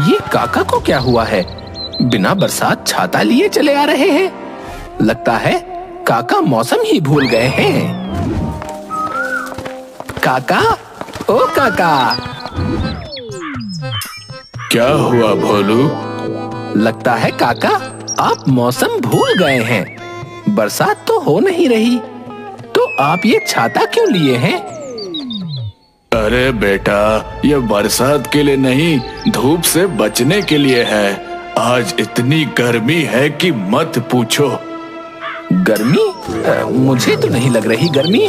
ये काका को क्या हुआ है? बिना बरसात छाता लिए चले आ रहे हैं। लगता है काका मौसम ही भूल गए हैं। काका, ओ काका। क्या हुआ भोलू? लगता है काका आप मौसम भूल गए हैं। बरसात तो हो नहीं रही, तो आप ये छाता क्यों लिए हैं? अरे बेटा, ये बरसात के लिए नहीं, धूप से बचने के लिए है। आज इतनी गर्मी है कि मत पूछो। गर्मी? मुझे तो नहीं लग रही गर्मी।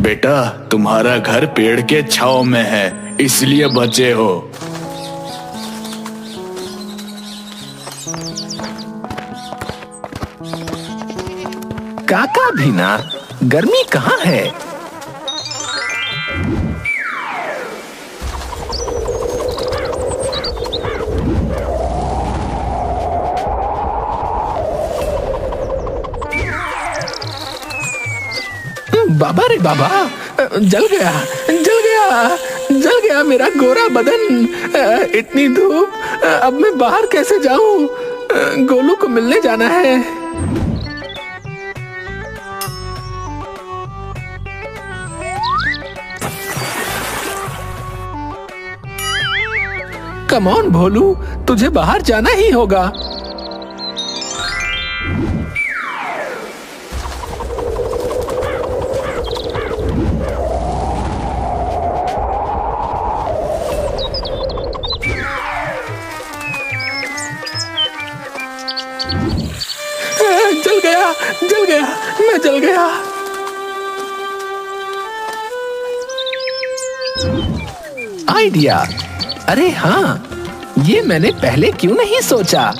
बेटा, तुम्हारा घर पेड़ के छांव में है, इसलिए बचे हो। काका भी ना, गर्मी कहाँ है? बाबा रे बाबा, जल गया, जल गया, जल गया मेरा गोरा बदन। इतनी धूप, अब मैं बाहर कैसे जाऊं? गोलू को मिलने जाना है। कम ऑन भोलू, तुझे बाहर जाना ही होगा। जल गया, जल गया, मैं जल गया। आइडिया, अरे हाँ, ये मैंने पहले क्यों नहीं सोचा?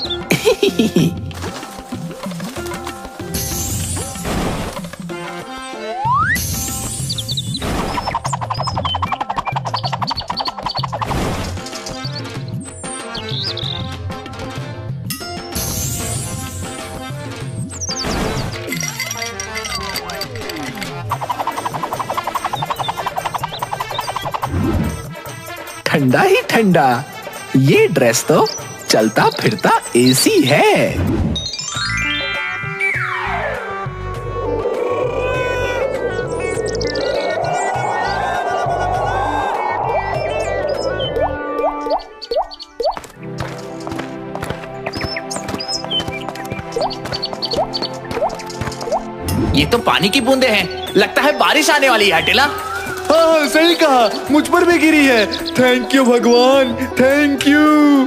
ठंडा ही ठंडा, ये ड्रेस तो चलता फिरता एसी है। ये तो पानी की बूंदे हैं, लगता है बारिश आने वाली है। टिला, हाँ सही कहा, मुझ पर भी गिरी है। थैंक यू भगवान, थैंक यू।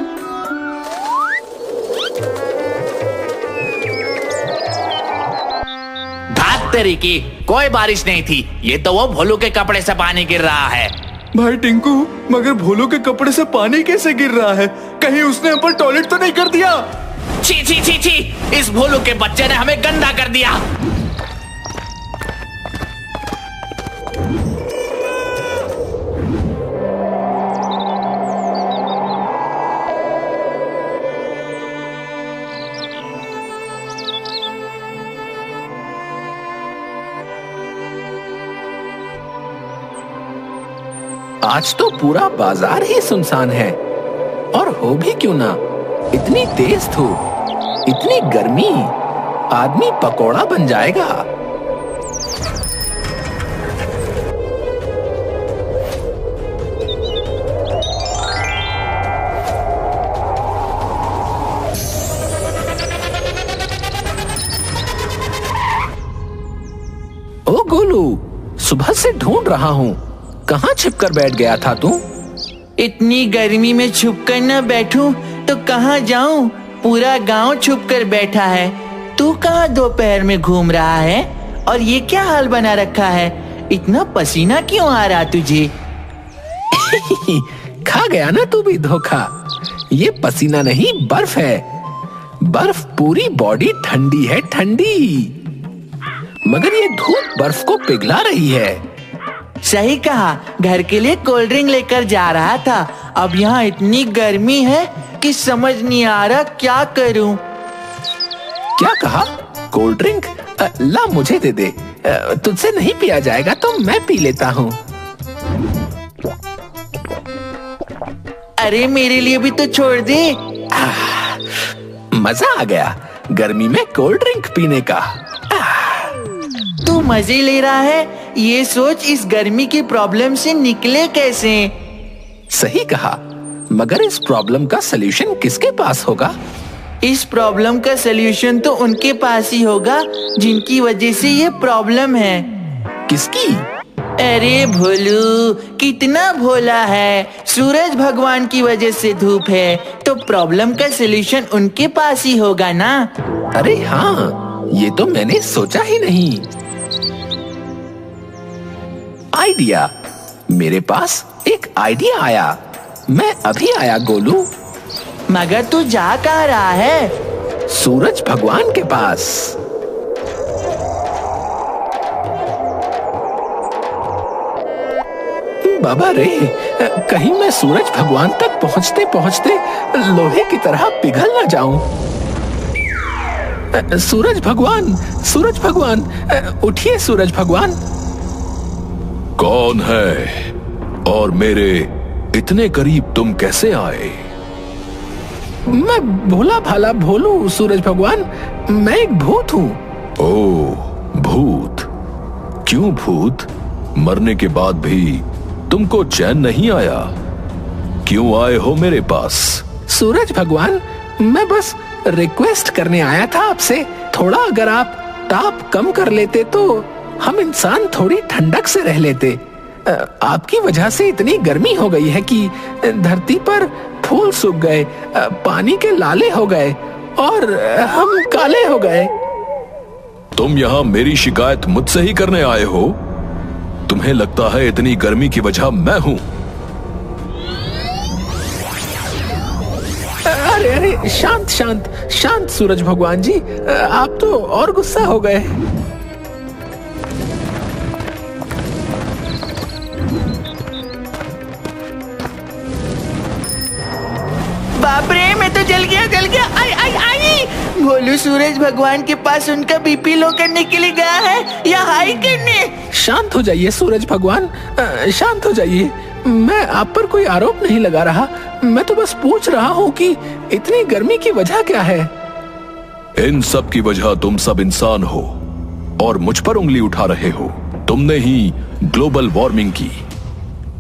धात तेरी की, कोई बारिश नहीं थी। ये तो वो भोलू के कपड़े से पानी गिर रहा है। भाई टिंकू, मगर भोलू के कपड़े से पानी कैसे गिर रहा है? कहीं उसने हम पर टॉयलेट तो नहीं कर दिया? छी छी छी छी, इस भोलू के बच्चे ने हमें गंदा कर दिया। आज तो पूरा बाजार ही सुनसान है। और हो भी क्यों ना, इतनी तेज धूप, इतनी गर्मी, आदमी पकोड़ा बन जाएगा। ओ गोलू, सुबह से ढूंढ रहा हूँ, कहाँ छिपकर बैठ गया था तू? इतनी गर्मी में छुप कर न बैठूं तो कहाँ जाऊं? पूरा गांव छुप कर बैठा है। तू कहाँ दोपहर में घूम रहा है? और ये क्या हाल बना रखा है? इतना पसीना क्यों आ रहा तुझे? खा गया ना तू भी धोखा। ये पसीना नहीं, बर्फ है। बर्फ पूरी बॉडी ठंडी है, ठंडी। मगर ये धूप बर्फ को पिघला रही है। सही कहा, घर के लिए कोल्ड ड्रिंक लेकर जा रहा था। अब यहाँ इतनी गर्मी है कि समझ नहीं आ रहा क्या करूं। क्या कहा? Cold drink? ला मुझे दे दे। तुझसे नहीं पिया जाएगा तो मैं पी लेता हूँ। अरे मेरे लिए भी तो छोड़ दे। मजा आ गया गर्मी में कोल्ड ड्रिंक पीने का। तू मजे ले रहा है, ये सोच इस गर्मी की प्रॉब्लम से निकले कैसे। सही कहा, मगर इस प्रॉब्लम का सलूशन किसके पास होगा? इस प्रॉब्लम का सलूशन तो उनके पास ही होगा जिनकी वजह से ये प्रॉब्लम है। किसकी? अरे भोलू, कितना भोला है। सूरज भगवान की वजह से धूप है तो प्रॉब्लम का सलूशन उनके पास ही होगा ना। अरे हाँ, ये तो मैंने सोचा ही नहीं। आइडिया, मेरे पास एक आइडिया आया। मैं अभी आया गोलू। मगर तू जा कहाँ रहा है? सूरज भगवान के पास। बाबा रे, कहीं मैं सूरज भगवान तक पहुंचते पहुंचते लोहे की तरह पिघल ना जाऊं। सूरज भगवान, सूरज भगवान, उठिए सूरज भगवान। कौन है और मेरे इतने करीब तुम कैसे आए? मैं भोला भाला भोलू सूरज भगवान, मैं एक भूत हूँ। ओ, भूत? क्यों भूत? मरने के बाद भी तुमको चैन नहीं आया? क्यों आए हो मेरे पास? सूरज भगवान, मैं बस रिक्वेस्ट करने आया था आपसे। थोड़ा अगर आप ताप कम कर लेते तो हम इंसान थोड़ी ठंडक से रह लेते। आपकी वजह से इतनी गर्मी हो गई है कि धरती पर फूल सूख गए, पानी के लाले हो गए और हम काले हो गए। तुम यहाँ मेरी शिकायत मुझसे ही करने आए हो? तुम्हें लगता है इतनी गर्मी की वजह मैं हूँ? अरे अरे, शांत शांत शांत सूरज भगवान जी, आप तो और गुस्सा हो गए। बाप रे, मैं तो जल गया जल गया। आई आई आई। भोलू सूरज भगवान के पास उनका बीपी लो करने के लिए गया है या हाई करने। शांत हो जाइए सूरज भगवान, शांत हो जाइए। मैं आप पर कोई आरोप नहीं लगा रहा, मैं तो बस पूछ रहा हूँ कि इतनी गर्मी की वजह क्या है। इन सब की वजह तुम सब इंसान हो और मुझ पर उंगली उठा रहे हो। तुमने ही ग्लोबल वार्मिंग की,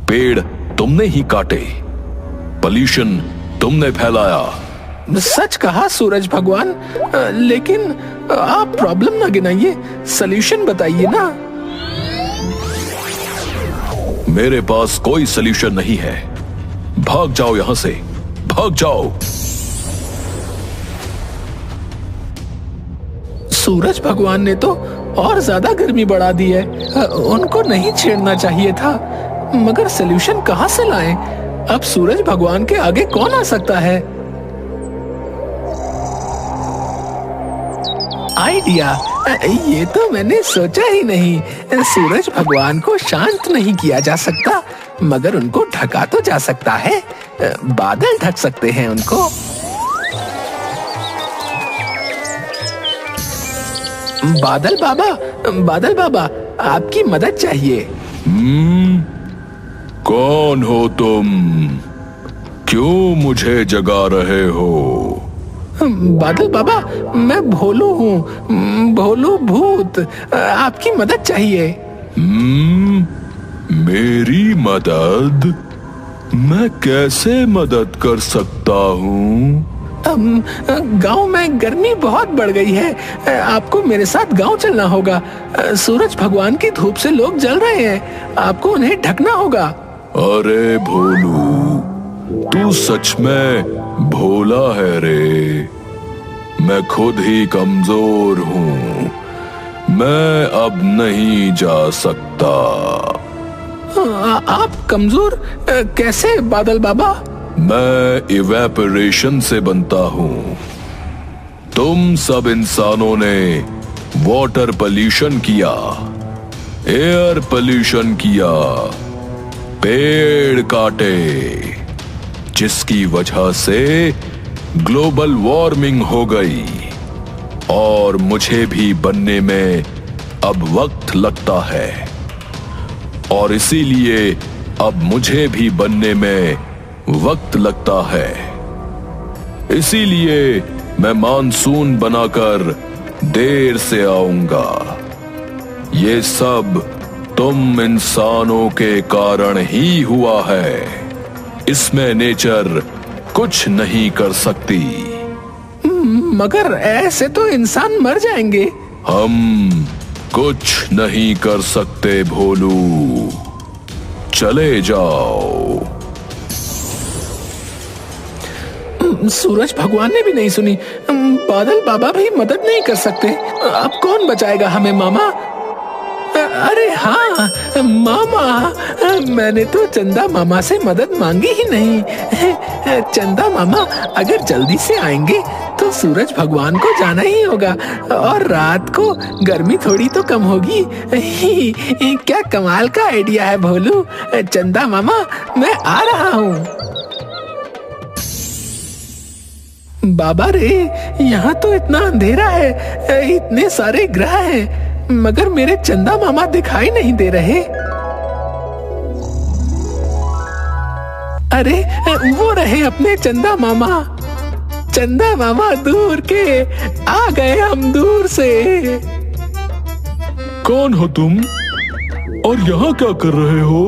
पेड़ तुमने ही काटे, पॉल्यूशन तुमने फैलाया। सच कहा सूरज भगवान, लेकिन आप प्रॉब्लम ना गिनाइए, सलूशन बताइए ना। मेरे पास कोई सलूशन नहीं है। भाग जाओ यहां से, भाग जाओ। सूरज भगवान ने तो और ज्यादा गर्मी बढ़ा दी है। उनको नहीं छेड़ना चाहिए था, मगर सलूशन कहां से लाएं? अब सूरज भगवान के आगे कौन आ सकता है? आइडिया, ये तो मैंने सोचा ही नहीं। सूरज भगवान को शांत नहीं किया जा सकता, मगर उनको ढका तो जा सकता है। बादल ढक सकते हैं उनको। बादल बाबा, बादल बाबा, आपकी मदद चाहिए। कौन हो तुम? क्यों मुझे जगा रहे हो? बादल बाबा, मैं भोलू हूँ, भोलू भूत, आपकी मदद चाहिए। मेरी मदद? मैं कैसे मदद कर सकता हूँ? गांव में गर्मी बहुत बढ़ गई है, आपको मेरे साथ गांव चलना होगा। सूरज भगवान की धूप से लोग जल रहे हैं, आपको उन्हें ढकना होगा। अरे भोलू, तू सच में भोला है रे। मैं खुद ही कमजोर हूँ, मैं अब नहीं जा सकता। आप कमजोर कैसे बादल बाबा? मैं इवेपोरेशन से बनता हूँ। तुम सब इंसानों ने वाटर पोल्यूशन किया, एयर पोल्यूशन किया, पेड़ काटे, जिसकी वजह से ग्लोबल वार्मिंग हो गई और मुझे भी बनने में अब वक्त लगता है और इसीलिए अब मुझे भी बनने में वक्त लगता है। इसीलिए मैं मानसून बनाकर देर से आऊंगा। ये सब तुम इंसानों के कारण ही हुआ है। इसमें नेचर कुछ नहीं कर सकती। मगर ऐसे तो इंसान मर जाएंगे। हम कुछ नहीं कर सकते भोलू, चले जाओ। सूरज भगवान ने भी नहीं सुनी, बादल बाबा भी मदद नहीं कर सकते। अब कौन बचाएगा हमें मामा? अरे हाँ मामा, मैंने तो चंदा मामा से मदद मांगी ही नहीं। चंदा मामा अगर जल्दी से आएंगे तो सूरज भगवान को जाना ही होगा और रात को गर्मी थोड़ी तो कम होगी। क्या कमाल का आइडिया है भोलू। चंदा मामा मैं आ रहा हूँ। बाबा रे, यहाँ तो इतना अंधेरा है, इतने सारे ग्रह हैं, मगर मेरे चंदा मामा दिखाई नहीं दे रहे। अरे वो रहे अपने चंदा मामा। चंदा मामा दूर के आ गए, हम दूर से। कौन हो तुम और यहाँ क्या कर रहे हो?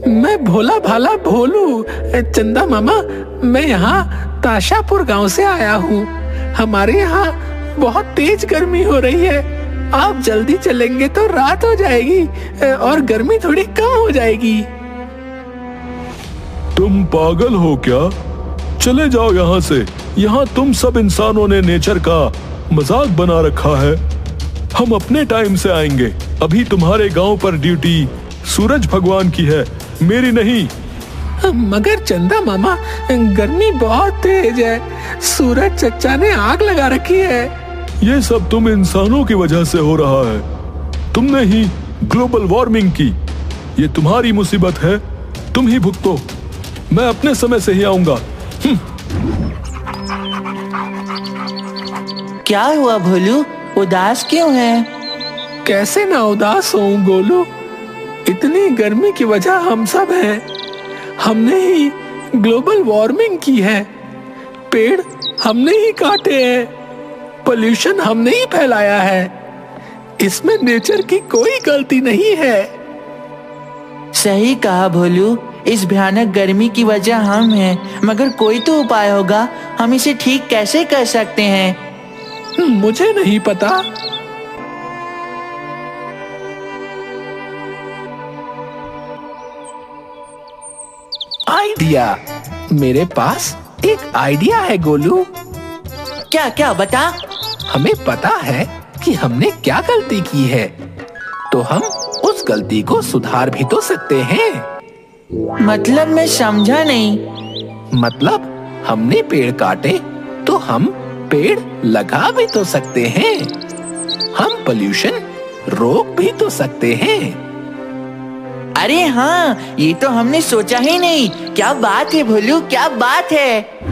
मैं भोला भाला भोलू। चंदा मामा, मैं यहाँ ताशापुर गांव से आया हूँ। हमारे यहाँ बहुत तेज गर्मी हो रही है। आप जल्दी चलेंगे तो रात हो जाएगी और गर्मी थोड़ी कम हो जाएगी। तुम पागल हो क्या? चले जाओ यहाँ से। यहाँ तुम सब इंसानों ने नेचर का मजाक बना रखा है। हम अपने टाइम से आएंगे। अभी तुम्हारे गांव पर ड्यूटी सूरज भगवान की है, मेरी नहीं। मगर चंदा मामा, गर्मी बहुत तेज है। सूरज चचा ने आग लगा रखी है। ये सब तुम इंसानों की वजह से हो रहा है। तुमने ही ग्लोबल वार्मिंग की। ये तुम्हारी मुसीबत है, तुम ही भुगतो। मैं अपने समय से ही आऊंगा। क्या हुआ भोलू, उदास क्यों है? कैसे ना उदास होऊं गोलू, इतनी गर्मी की वजह हम सब हैं। हमने ही ग्लोबल वार्मिंग की है। पेड़ हमने ही काटे हैं, पोल्यूशन हमने ही फैलाया है। इसमें नेचर की कोई गलती नहीं है। सही कहा भोलू, इस भयानक गर्मी की वजह हम हैं, मगर कोई तो उपाय होगा। हम इसे ठीक कैसे कर सकते हैं? मुझे नहीं पता। आइडिया, मेरे पास एक आइडिया है गोलू। क्या क्या बता। हमें पता है कि हमने क्या गलती की है, तो हम उस गलती को सुधार भी तो सकते हैं। मतलब मैं समझा नहीं। मतलब हमने पेड़ काटे तो हम पेड़ लगा भी तो सकते हैं। हम पोल्यूशन रोक भी तो सकते हैं। अरे हाँ, ये तो हमने सोचा ही नहीं। क्या बात है भोलू, क्या बात है।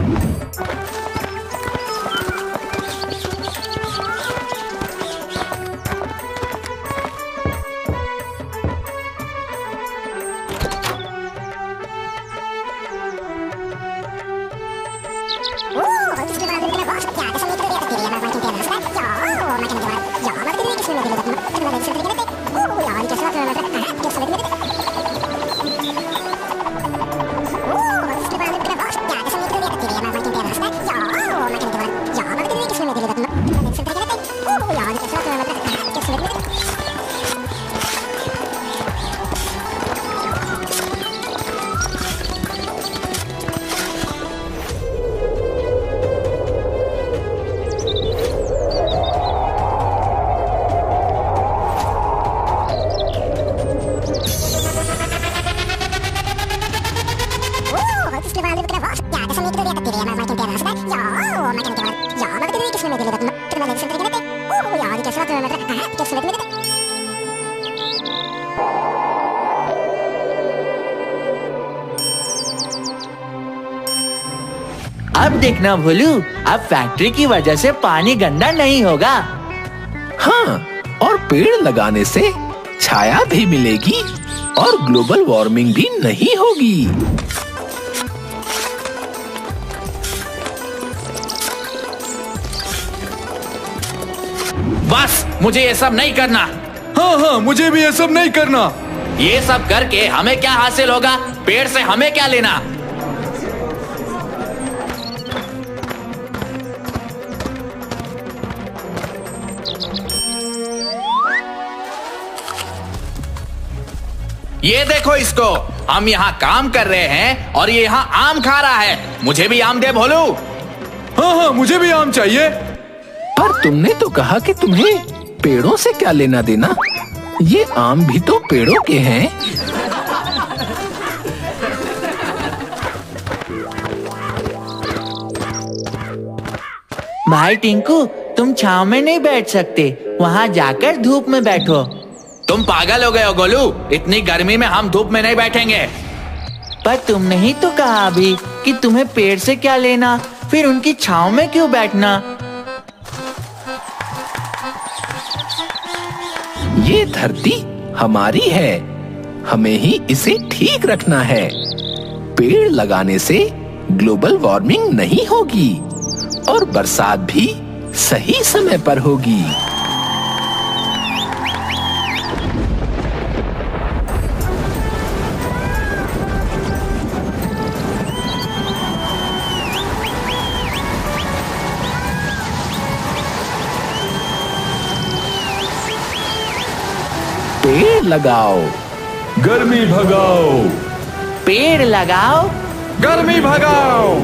अब देखना भोलू, अब फैक्ट्री की वजह से पानी गंदा नहीं होगा। हाँ, और पेड़ लगाने से छाया भी मिलेगी और ग्लोबल वार्मिंग भी नहीं होगी। मुझे ये सब नहीं करना। हाँ हाँ, मुझे भी ये सब नहीं करना। ये सब करके हमें क्या हासिल होगा? पेड़ से हमें क्या लेना? ये देखो इसको, हम यहाँ काम कर रहे हैं और ये यहाँ आम खा रहा है। मुझे भी आम दे भोलू। हाँ हाँ, मुझे भी आम चाहिए। पर तुमने तो कहा कि तुम्हें पेड़ों से क्या लेना देना? ये आम भी तो पेड़ों के हैं। भाई टिंकू, तुम छांव में नहीं बैठ सकते, वहाँ जाकर धूप में बैठो। तुम पागल हो गए हो गोलू, इतनी गर्मी में हम धूप में नहीं बैठेंगे। पर तुमने ही तो कहा अभी कि तुम्हें पेड़ से क्या लेना, फिर उनकी छांव में क्यों बैठना? ये धरती हमारी है, हमें ही इसे ठीक रखना है। पेड़ लगाने से ग्लोबल वार्मिंग नहीं होगी और बरसात भी सही समय पर होगी। पेड़ लगाओ, गर्मी भगाओ। पेड़ लगाओ, गर्मी भगाओ।